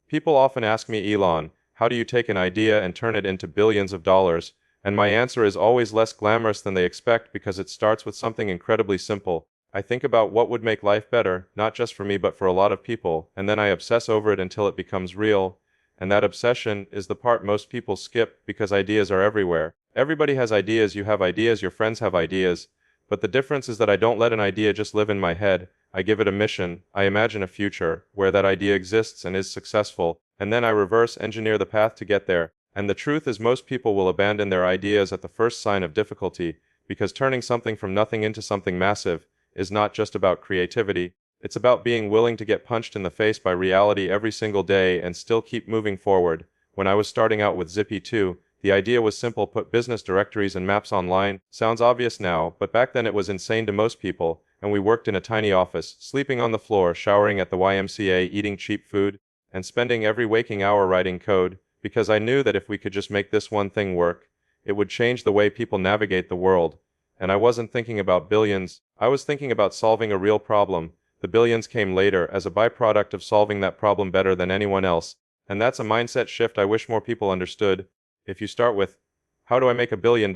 People often ask me, Elon, how do you take an idea and turn it into billions of dollars? And my answer is always less glamorous than they expect because it starts with something incredibly simple. I think about what would make life better, not just for me but for a lot of people, and then I obsess over it until it becomes real. And that obsession is the part most people skip because ideas are everywhere. Everybody has ideas, you have ideas, your friends have ideas. But the difference is that I don't let an idea just live in my head. I give it a mission. I imagine a future where that idea exists and is successful, and then I reverse engineer the path to get there. And the truth is most people will abandon their ideas at the first sign of difficulty, because turning something from nothing into something massive is not just about creativity. It's about being willing to get punched in the face by reality every single day and still keep moving forward. When I was starting out with Zippy 2, the idea was simple: put business directories and maps online. Sounds obvious now, but back then it was insane to most people, and we worked in a tiny office, sleeping on the floor, showering at the YMCA, eating cheap food, and spending every waking hour writing code, because I knew that if we could just make this one thing work, it would change the way people navigate the world. And I wasn't thinking about billions, I was thinking about solving a real problem. The billions came later as a byproduct of solving that problem better than anyone else. And that's a mindset shift I wish more people understood. If you start with, how do I make $1 billion?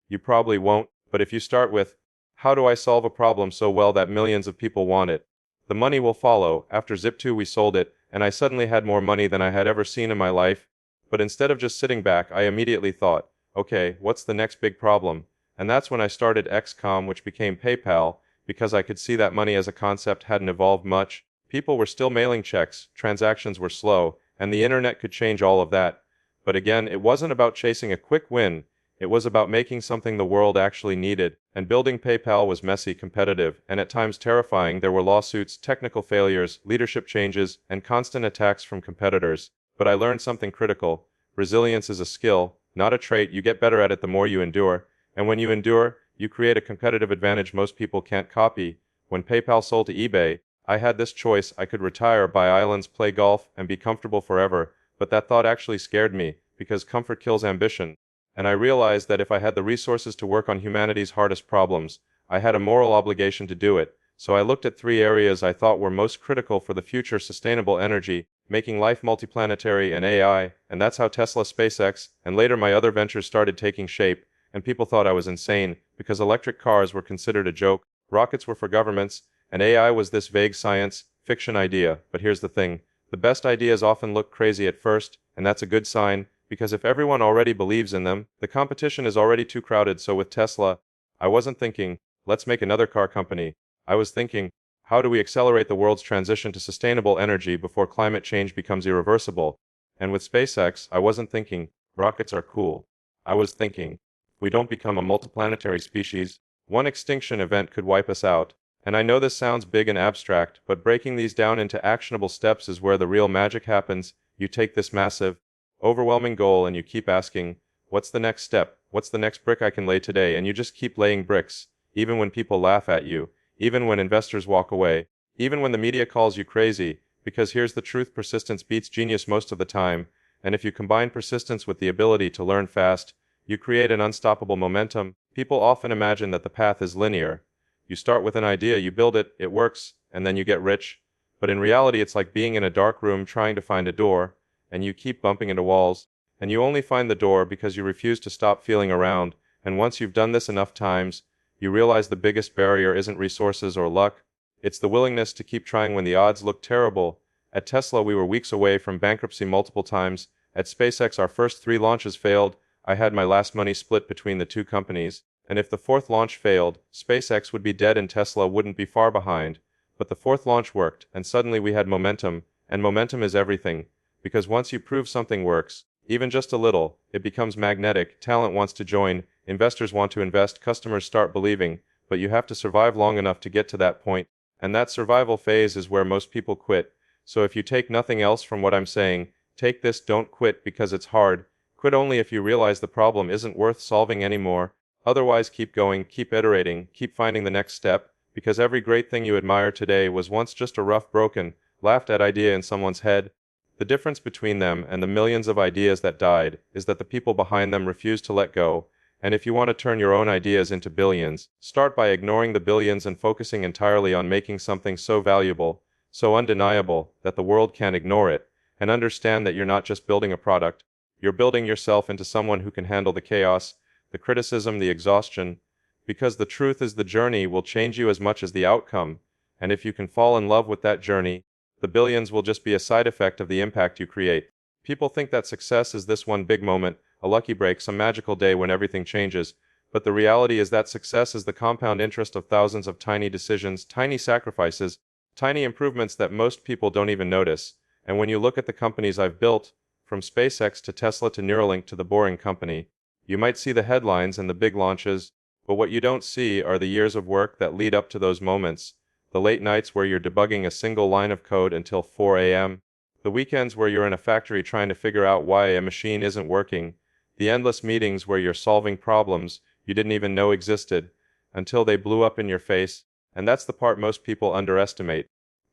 You probably won't, but if you start with, how do I solve a problem so well that millions of people want it? The money will follow. After Zip2 we sold it, and I suddenly had more money than I had ever seen in my life. But instead of just sitting back, I immediately thought, okay, what's the next big problem? And that's when I started XCOM, which became PayPal, because I could see that money as a concept hadn't evolved much. People were still mailing checks, transactions were slow, and the internet could change all of that. But again, it wasn't about chasing a quick win. It was about making something the world actually needed, and building PayPal was messy, competitive, and at times terrifying. There were lawsuits, technical failures, leadership changes, and constant attacks from competitors. But I learned something critical. Resilience is a skill, not a trait. You get better at it the more you endure, and when you endure, you create a competitive advantage most people can't copy. When PayPal sold to eBay, I had this choice: I could retire, buy islands, play golf, and be comfortable forever, but that thought actually scared me, because comfort kills ambition. And I realized that if I had the resources to work on humanity's hardest problems, I had a moral obligation to do it. So I looked at 3 areas I thought were most critical for the future: sustainable energy, making life multiplanetary, and AI. And that's how Tesla, SpaceX, and later my other ventures started taking shape. And people thought I was insane, because electric cars were considered a joke, rockets were for governments, and AI was this vague science fiction idea. But here's the thing: the best ideas often look crazy at first, and that's a good sign, because if everyone already believes in them, the competition is already too crowded. So with Tesla, I wasn't thinking, let's make another car company. I was thinking, how do we accelerate the world's transition to sustainable energy before climate change becomes irreversible? And with SpaceX, I wasn't thinking, rockets are cool. I was thinking, we don't become a multiplanetary species, one extinction event could wipe us out. And I know this sounds big and abstract, but breaking these down into actionable steps is where the real magic happens. You take this massive, overwhelming goal and you keep asking, what's the next step? What's the next brick I can lay today? And you just keep laying bricks, even when people laugh at you, even when investors walk away, even when the media calls you crazy. Because here's the truth: persistence beats genius most of the time. And if you combine persistence with the ability to learn fast, you create an unstoppable momentum. People often imagine that the path is linear. You start with an idea, you build it, it works, and then you get rich. But in reality, it's like being in a dark room trying to find a door, and you keep bumping into walls, and you only find the door because you refuse to stop feeling around. And once you've done this enough times, you realize the biggest barrier isn't resources or luck. It's the willingness to keep trying when the odds look terrible. At Tesla, we were weeks away from bankruptcy multiple times. At SpaceX, our first 3 launches failed. I had my last money split between the 2 companies. And if the 4th launch failed, SpaceX would be dead and Tesla wouldn't be far behind. But the 4th launch worked, and suddenly we had momentum. And momentum is everything. Because once you prove something works, even just a little, it becomes magnetic. Talent wants to join, investors want to invest, customers start believing, but you have to survive long enough to get to that point. And that survival phase is where most people quit. So if you take nothing else from what I'm saying, take this: don't quit because it's hard. Quit only if you realize the problem isn't worth solving anymore. Otherwise, keep going, keep iterating, keep finding the next step, because every great thing you admire today was once just a rough, broken, laughed at idea in someone's head. The difference between them and the millions of ideas that died is that the people behind them refuse to let go. And if you want to turn your own ideas into billions, start by ignoring the billions and focusing entirely on making something so valuable, so undeniable, that the world can't ignore it. and understand that you're not just building a product, you're building yourself into someone who can handle the chaos, the criticism, the exhaustion, because the truth is the journey will change you as much as the outcome, and if you can fall in love with that journey, the billions will just be a side effect of the impact you create. People think that success is this one big moment, a lucky break, some magical day when everything changes, but the reality is that success is the compound interest of thousands of tiny decisions, tiny sacrifices, tiny improvements that most people don't even notice. And when you look at the companies I've built, from SpaceX to Tesla to Neuralink to the Boring Company, you might see the headlines and the big launches, but what you don't see are the years of work that lead up to those moments, the late nights where you're debugging a single line of code until 4 a.m., the weekends where you're in a factory trying to figure out why a machine isn't working, the endless meetings where you're solving problems you didn't even know existed, until they blew up in your face, and that's the part most people underestimate.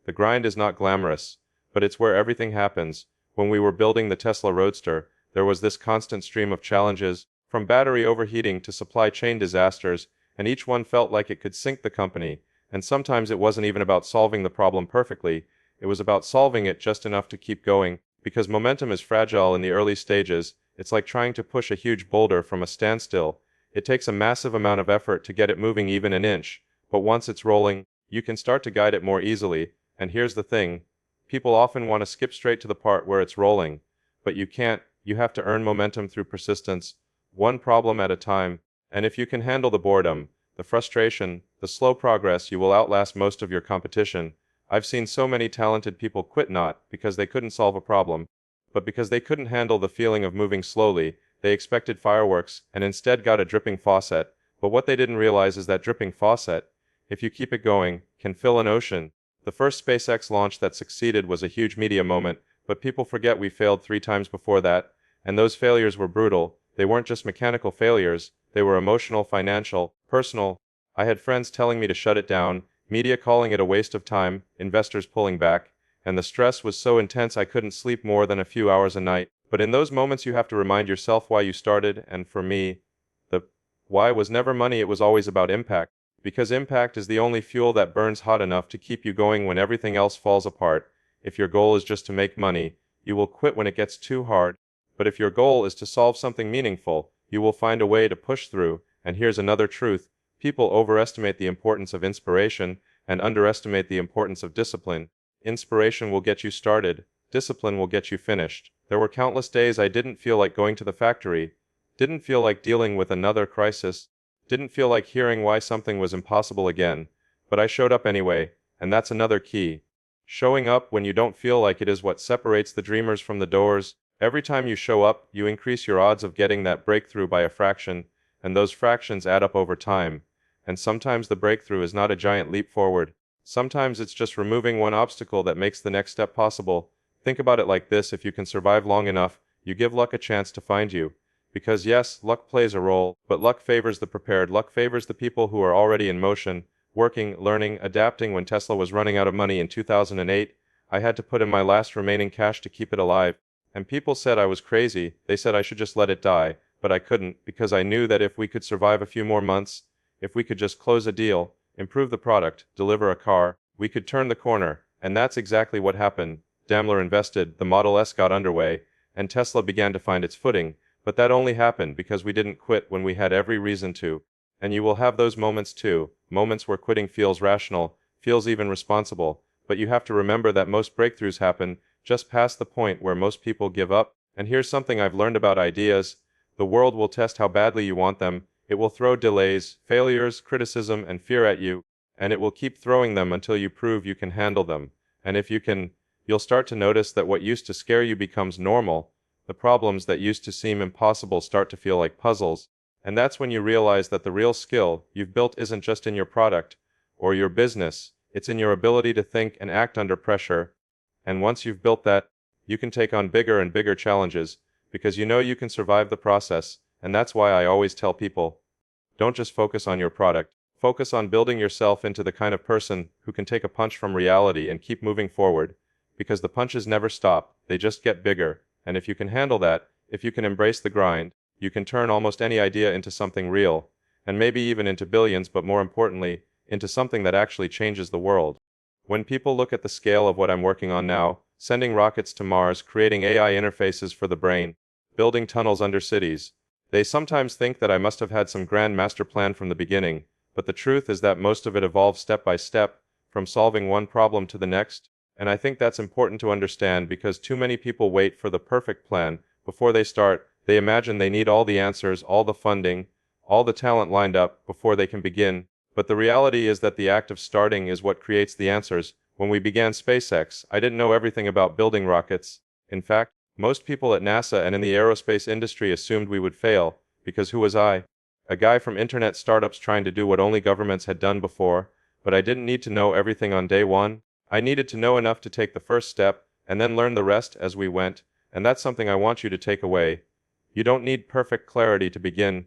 The grind is not glamorous, but it's where everything happens. When we were building the Tesla Roadster, there was this constant stream of challenges, from battery overheating to supply chain disasters, and each one felt like it could sink the company. And sometimes it wasn't even about solving the problem perfectly, it was about solving it just enough to keep going, because momentum is fragile in the early stages. It's like trying to push a huge boulder from a standstill. It takes a massive amount of effort to get it moving even an inch, but once it's rolling, you can start to guide it more easily. And here's the thing, people often want to skip straight to the part where it's rolling, but you can't. You have to earn momentum through persistence, one problem at a time, and if you can handle the boredom, the frustration, the slow progress, you will outlast most of your competition. I've seen so many talented people quit not because they couldn't solve a problem, but because they couldn't handle the feeling of moving slowly. They expected fireworks and instead got a dripping faucet, but what they didn't realize is that dripping faucet, if you keep it going, can fill an ocean. The first SpaceX launch that succeeded was a huge media moment, but people forget we failed 3 times before that, and those failures were brutal. They weren't just mechanical failures, they were emotional, financial, personal. I had friends telling me to shut it down, media calling it a waste of time, investors pulling back, and the stress was so intense I couldn't sleep more than a few hours a night. But in those moments you have to remind yourself why you started, and for me, the why was never money, it was always about impact. Because impact is the only fuel that burns hot enough to keep you going when everything else falls apart. If your goal is just to make money, you will quit when it gets too hard. But if your goal is to solve something meaningful, you will find a way to push through. And here's another truth. People overestimate the importance of inspiration and underestimate the importance of discipline. Inspiration will get you started. Discipline will get you finished. There were countless days I didn't feel like going to the factory, didn't feel like dealing with another crisis, didn't feel like hearing why something was impossible again. But I showed up anyway, and that's another key. Showing up when you don't feel like it is what separates the dreamers from the doors. Every time you show up, you increase your odds of getting that breakthrough by a fraction, and those fractions add up over time. And sometimes the breakthrough is not a giant leap forward. Sometimes it's just removing one obstacle that makes the next step possible. Think about it like this: if you can survive long enough, you give luck a chance to find you. Because yes, luck plays a role, but luck favors the prepared. Luck favors the people who are already in motion, working, learning, adapting. When Tesla was running out of money in 2008, I had to put in my last remaining cash to keep it alive. And people said I was crazy. They said I should just let it die, but I couldn't, because I knew that if we could survive a few more months, if we could just close a deal, improve the product, deliver a car, we could turn the corner. And that's exactly what happened. Daimler invested, the Model S got underway, and Tesla began to find its footing. But that only happened because we didn't quit when we had every reason to. And you will have those moments too, moments where quitting feels rational, feels even responsible. But you have to remember that most breakthroughs happen just past the point where most people give up. And here's something I've learned about ideas. The world will test how badly you want them. It will throw delays, failures, criticism, and fear at you, and it will keep throwing them until you prove you can handle them. And if you can, you'll start to notice that what used to scare you becomes normal. The problems that used to seem impossible start to feel like puzzles. And that's when you realize that the real skill you've built isn't just in your product or your business, it's in your ability to think and act under pressure. And once you've built that, you can take on bigger and bigger challenges, because you know you can survive the process. And that's why I always tell people, don't just focus on your product, focus on building yourself into the kind of person who can take a punch from reality and keep moving forward. Because the punches never stop, they just get bigger. And if you can handle that, if you can embrace the grind, you can turn almost any idea into something real, and maybe even into billions, but more importantly, into something that actually changes the world. When people look at the scale of what I'm working on now, sending rockets to Mars, creating AI interfaces for the brain, building tunnels under cities. They sometimes think that I must have had some grand master plan from the beginning, but the truth is that most of it evolved step by step, from solving one problem to the next. And I think that's important to understand because too many people wait for the perfect plan before they start. They imagine they need all the answers, all the funding, all the talent lined up before they can begin. But the reality is that the act of starting is what creates the answers. When we began SpaceX, I didn't know everything about building rockets. In fact, most people at NASA and in the aerospace industry assumed we would fail, because who was I? A guy from internet startups trying to do what only governments had done before, but I didn't need to know everything on day one. I needed to know enough to take the first step, and then learn the rest as we went, and that's something I want you to take away. You don't need perfect clarity to begin.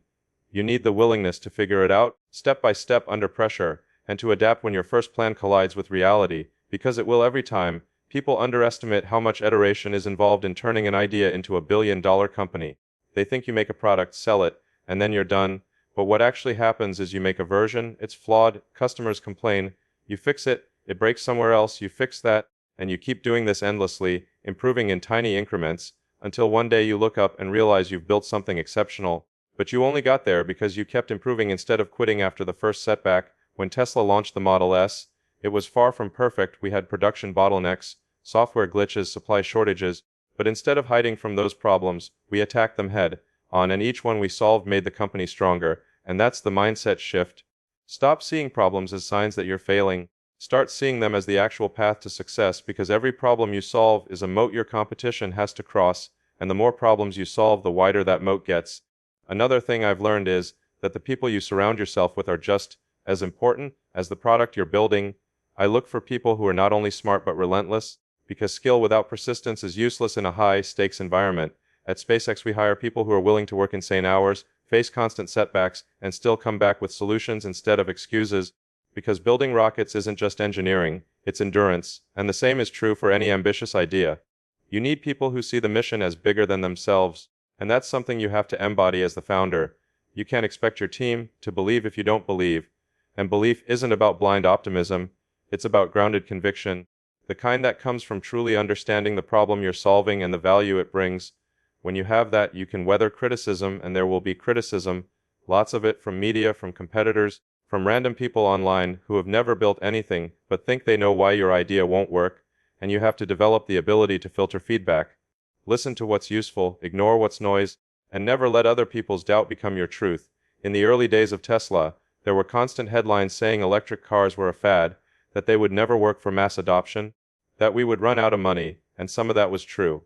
You need the willingness to figure it out, step by step under pressure, and to adapt when your first plan collides with reality, because it will every time. People underestimate how much iteration is involved in turning an idea into a billion-dollar company. They think you make a product, sell it, and then you're done. But what actually happens is you make a version, it's flawed, customers complain, you fix it, it breaks somewhere else, you fix that, and you keep doing this endlessly, improving in tiny increments, until one day you look up and realize you've built something exceptional. But you only got there because you kept improving instead of quitting after the first setback. When Tesla launched the Model S, it was far from perfect. We had production bottlenecks, software glitches, supply shortages, but instead of hiding from those problems, we attacked them head on, and each one we solved made the company stronger, and that's the mindset shift. Stop seeing problems as signs that you're failing. Start seeing them as the actual path to success, because every problem you solve is a moat your competition has to cross, and the more problems you solve, the wider that moat gets. Another thing I've learned is that the people you surround yourself with are just as important as the product you're building. I look for people who are not only smart but relentless, because skill without persistence is useless in a high-stakes environment. At SpaceX we hire people who are willing to work insane hours, face constant setbacks, and still come back with solutions instead of excuses, because building rockets isn't just engineering, it's endurance, and the same is true for any ambitious idea. You need people who see the mission as bigger than themselves, and that's something you have to embody as the founder. You can't expect your team to believe if you don't believe, and belief isn't about blind optimism, it's about grounded conviction, the kind that comes from truly understanding the problem you're solving and the value it brings. When you have that, you can weather criticism, and there will be criticism, lots of it from media, from competitors, from random people online who have never built anything but think they know why your idea won't work, and you have to develop the ability to filter feedback. Listen to what's useful, ignore what's noise, and never let other people's doubt become your truth. In the early days of Tesla, there were constant headlines saying electric cars were a fad, that they would never work for mass adoption, that we would run out of money, and some of that was true.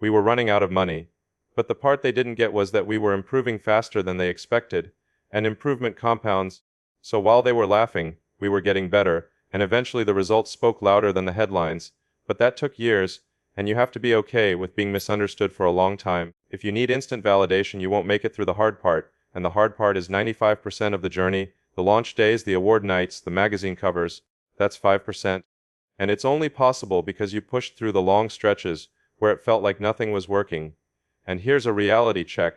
We were running out of money. But the part they didn't get was that we were improving faster than they expected, and improvement compounds. So while they were laughing, we were getting better, and eventually the results spoke louder than the headlines. But that took years, and you have to be okay with being misunderstood for a long time. If you need instant validation, you won't make it through the hard part, and the hard part is 95% of the journey, the launch days, the award nights, the magazine covers. That's 5%. And it's only possible because you pushed through the long stretches where it felt like nothing was working. And here's a reality check.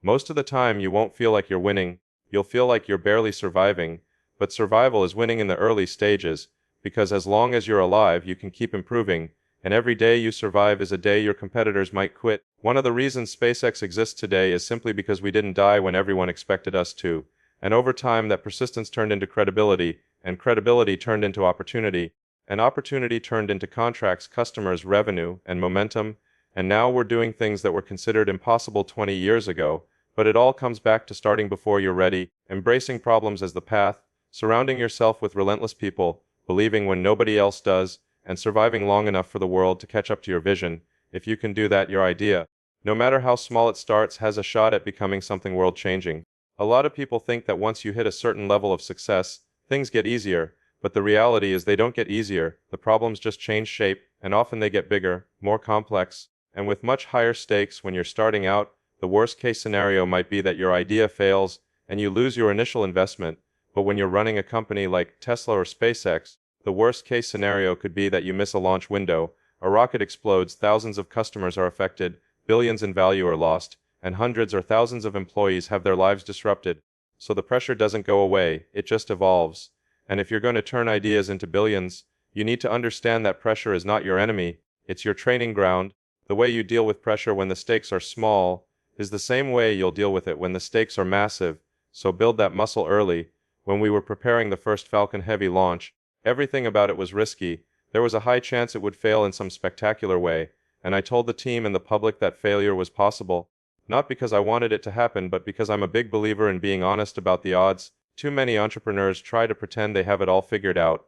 Most of the time you won't feel like you're winning, you'll feel like you're barely surviving, but survival is winning in the early stages, because as long as you're alive you can keep improving, and every day you survive is a day your competitors might quit. One of the reasons SpaceX exists today is simply because we didn't die when everyone expected us to, and over time that persistence turned into credibility, and credibility turned into opportunity, and opportunity turned into contracts, customers, revenue, and momentum. And now we're doing things that were considered impossible 20 years ago, but it all comes back to starting before you're ready, embracing problems as the path, surrounding yourself with relentless people, believing when nobody else does, and surviving long enough for the world to catch up to your vision. If you can do that, your idea, no matter how small it starts, has a shot at becoming something world-changing. A lot of people think that once you hit a certain level of success, things get easier, but the reality is they don't get easier, the problems just change shape, and often they get bigger, more complex, and with much higher stakes. When you're starting out, the worst-case scenario might be that your idea fails and you lose your initial investment, but when you're running a company like Tesla or SpaceX, the worst-case scenario could be that you miss a launch window, a rocket explodes, thousands of customers are affected, billions in value are lost, and hundreds or thousands of employees have their lives disrupted. So the pressure doesn't go away, it just evolves. And if you're going to turn ideas into billions, you need to understand that pressure is not your enemy, It's your training ground. The way you deal with pressure when the stakes are small is the same way you'll deal with it when the stakes are massive, so build that muscle early. When we were preparing the first Falcon Heavy launch, everything about it was risky. There was a high chance it would fail in some spectacular way, and I told the team and the public that failure was possible. Not because I wanted it to happen, but because I'm a big believer in being honest about the odds. Too many entrepreneurs try to pretend they have it all figured out.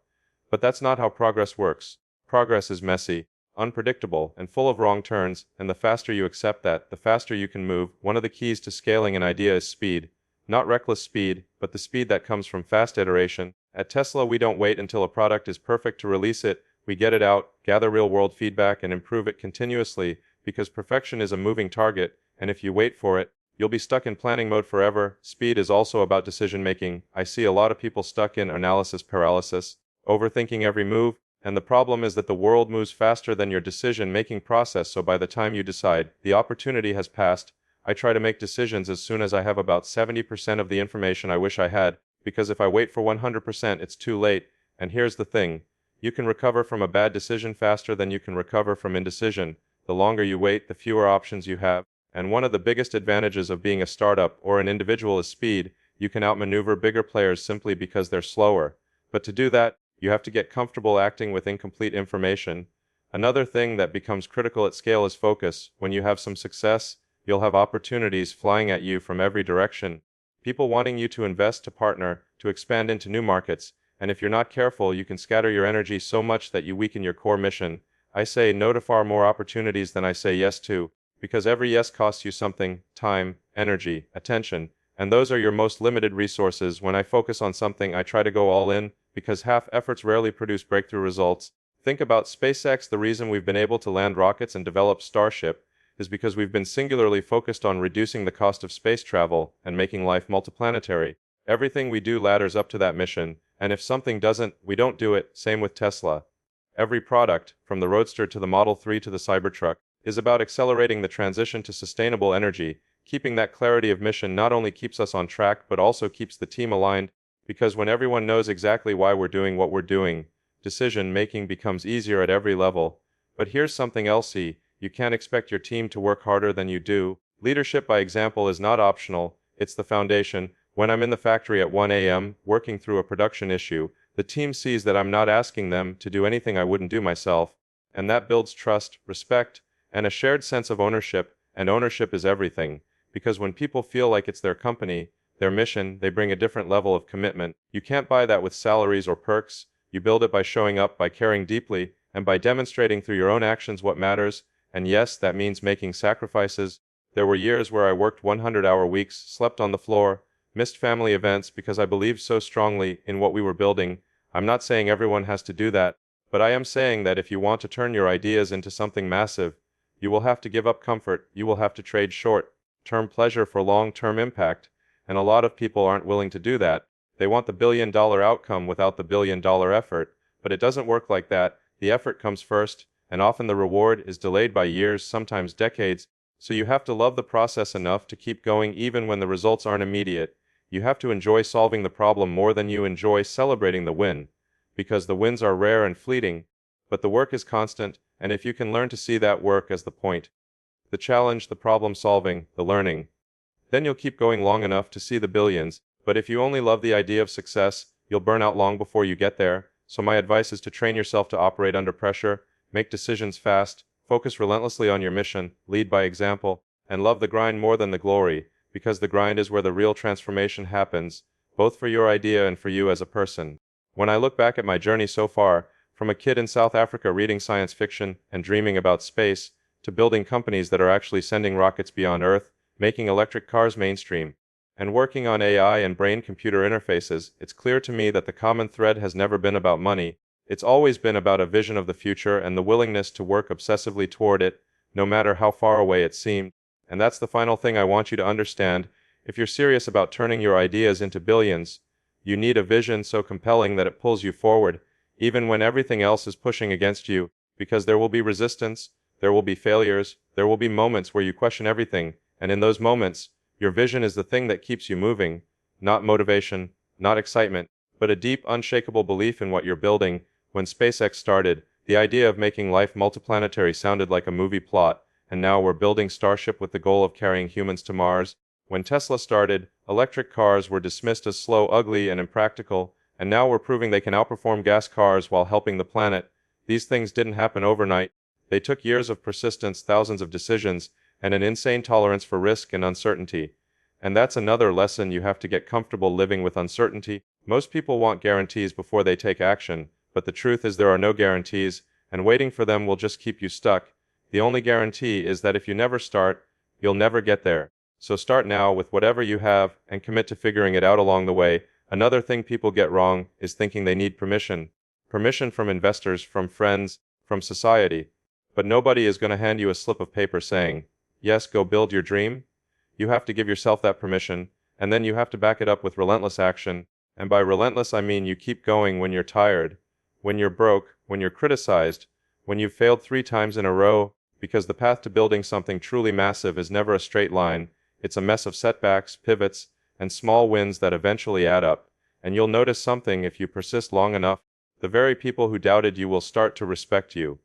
But that's not how progress works. Progress is messy, unpredictable, and full of wrong turns, and the faster you accept that, the faster you can move. One of the keys to scaling an idea is speed. Not reckless speed, but the speed that comes from fast iteration. At Tesla, we don't wait until a product is perfect to release it. We get it out, gather real-world feedback, and improve it continuously, because perfection is a moving target, and if you wait for it, you'll be stuck in planning mode forever. Speed is also about decision-making. I see a lot of people stuck in analysis paralysis, overthinking every move, and the problem is that the world moves faster than your decision-making process, so by the time you decide, the opportunity has passed. I try to make decisions as soon as I have about 70% of the information I wish I had, because if I wait for 100%, it's too late. And here's the thing. You can recover from a bad decision faster than you can recover from indecision. The longer you wait, the fewer options you have. And one of the biggest advantages of being a startup or an individual is speed. You can outmaneuver bigger players simply because they're slower. But to do that, you have to get comfortable acting with incomplete information. Another thing that becomes critical at scale is focus. When you have some success, you'll have opportunities flying at you from every direction. People wanting you to invest, to partner, to expand into new markets. And if you're not careful, you can scatter your energy so much that you weaken your core mission. I say no to far more opportunities than I say yes to, because every yes costs you something: time, energy, attention, and those are your most limited resources. When I focus on something, I try to go all in, because half efforts rarely produce breakthrough results. Think about SpaceX. The reason we've been able to land rockets and develop Starship is because we've been singularly focused on reducing the cost of space travel and making life multiplanetary. Everything we do ladders up to that mission, and if something doesn't, we don't do it. Same with Tesla. Every product, from the Roadster to the Model 3 to the Cybertruck, is about accelerating the transition to sustainable energy. Keeping that clarity of mission not only keeps us on track, but also keeps the team aligned, because when everyone knows exactly why we're doing what we're doing, decision-making becomes easier at every level. But here's something else: you can't expect your team to work harder than you do. Leadership by example is not optional, it's the foundation. When I'm in the factory at 1 a.m., working through a production issue, the team sees that I'm not asking them to do anything I wouldn't do myself, and that builds trust, respect, and a shared sense of ownership. And ownership is everything, because when people feel like it's their company, their mission, they bring a different level of commitment. You can't buy that with salaries or perks. You build it by showing up, by caring deeply, and by demonstrating through your own actions what matters. And yes, that means making sacrifices. There were years where I worked 100-hour weeks, slept on the floor, missed family events because I believed so strongly in what we were building. I'm not saying everyone has to do that, but I am saying that if you want to turn your ideas into something massive, you will have to give up comfort. You will have to trade short-term pleasure for long-term impact, and a lot of people aren't willing to do that. They want the billion-dollar outcome without the billion-dollar effort, but it doesn't work like that. The effort comes first, and often the reward is delayed by years, sometimes decades. So you have to love the process enough to keep going even when the results aren't immediate. You have to enjoy solving the problem more than you enjoy celebrating the win, because the wins are rare and fleeting, but the work is constant, and if you can learn to see that work as the point, the challenge, the problem solving, the learning, then you'll keep going long enough to see the billions. But if you only love the idea of success, you'll burn out long before you get there. So my advice is to train yourself to operate under pressure, make decisions fast, focus relentlessly on your mission, lead by example, and love the grind more than the glory, because the grind is where the real transformation happens, both for your idea and for you as a person. When I look back at my journey so far, from a kid in South Africa reading science fiction and dreaming about space, to building companies that are actually sending rockets beyond Earth, making electric cars mainstream, and working on AI and brain-computer interfaces, it's clear to me that the common thread has never been about money. It's always been about a vision of the future and the willingness to work obsessively toward it, no matter how far away it seemed. And that's the final thing I want you to understand. If you're serious about turning your ideas into billions, you need a vision so compelling that it pulls you forward, even when everything else is pushing against you, because there will be resistance, there will be failures, there will be moments where you question everything, and in those moments, your vision is the thing that keeps you moving, not motivation, not excitement, but a deep, unshakable belief in what you're building. When SpaceX started, The idea of making life multiplanetary sounded like a movie plot, and now we're building Starship with the goal of carrying humans to Mars. When Tesla started, electric cars were dismissed as slow, ugly, and impractical, and now we're proving they can outperform gas cars while helping the planet. These things didn't happen overnight. They took years of persistence, thousands of decisions, and an insane tolerance for risk and uncertainty. And that's another lesson: you have to get comfortable living with uncertainty. Most people want guarantees before they take action, but the truth is there are no guarantees, and waiting for them will just keep you stuck. The only guarantee is that if you never start, you'll never get there. So start now with whatever you have and commit to figuring it out along the way. Another thing people get wrong is thinking they need permission. Permission from investors, from friends, from society. But nobody is going to hand you a slip of paper saying, yes, go build your dream. You have to give yourself that permission, and then you have to back it up with relentless action. And by relentless, I mean you keep going when you're tired, when you're broke, when you're criticized, when you've failed 3 times in a row, because the path to building something truly massive is never a straight line. It's a mess of setbacks, pivots, and small wins that eventually add up. And you'll notice something if you persist long enough. The very people who doubted you will start to respect you.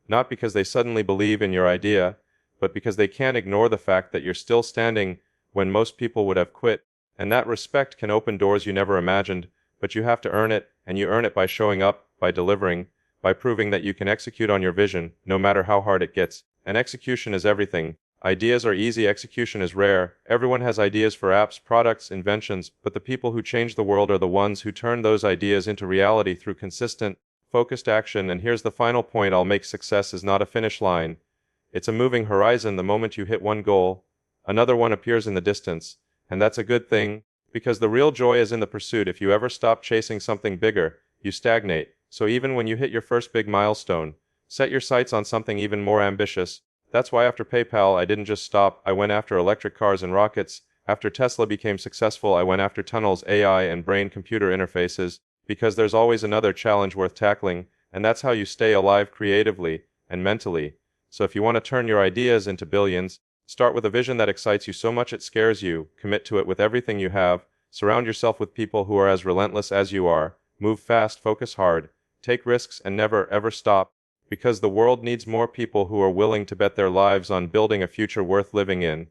Not because they suddenly believe in your idea, but because they can't ignore the fact that you're still standing when most people would have quit. And that respect can open doors you never imagined, but you have to earn it, and you earn it by showing up, by delivering, by proving that you can execute on your vision, no matter how hard it gets. And execution is everything. Ideas are easy, execution is rare. Everyone has ideas for apps, products, inventions, but the people who change the world are the ones who turn those ideas into reality through consistent, focused action. And here's the final point I'll make: success is not a finish line. It's a moving horizon. The moment you hit one goal, another one appears in the distance. And that's a good thing, because the real joy is in the pursuit. If you ever stop chasing something bigger, you stagnate. So even when you hit your first big milestone, set your sights on something even more ambitious. That's why after PayPal, I didn't just stop. I went after electric cars and rockets. After Tesla became successful, I went after tunnels, AI, and brain-computer interfaces, because there's always another challenge worth tackling, and that's how you stay alive creatively and mentally. So if you want to turn your ideas into billions, start with a vision that excites you so much it scares you. Commit to it with everything you have. Surround yourself with people who are as relentless as you are. Move fast, focus hard, take risks, and never ever stop. Because the world needs more people who are willing to bet their lives on building a future worth living in.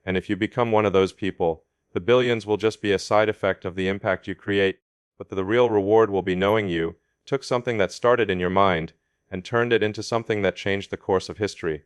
And if you become one of those people, the billions will just be a side effect of the impact you create. But the real reward will be knowing you took something that started in your mind and turned it into something that changed the course of history.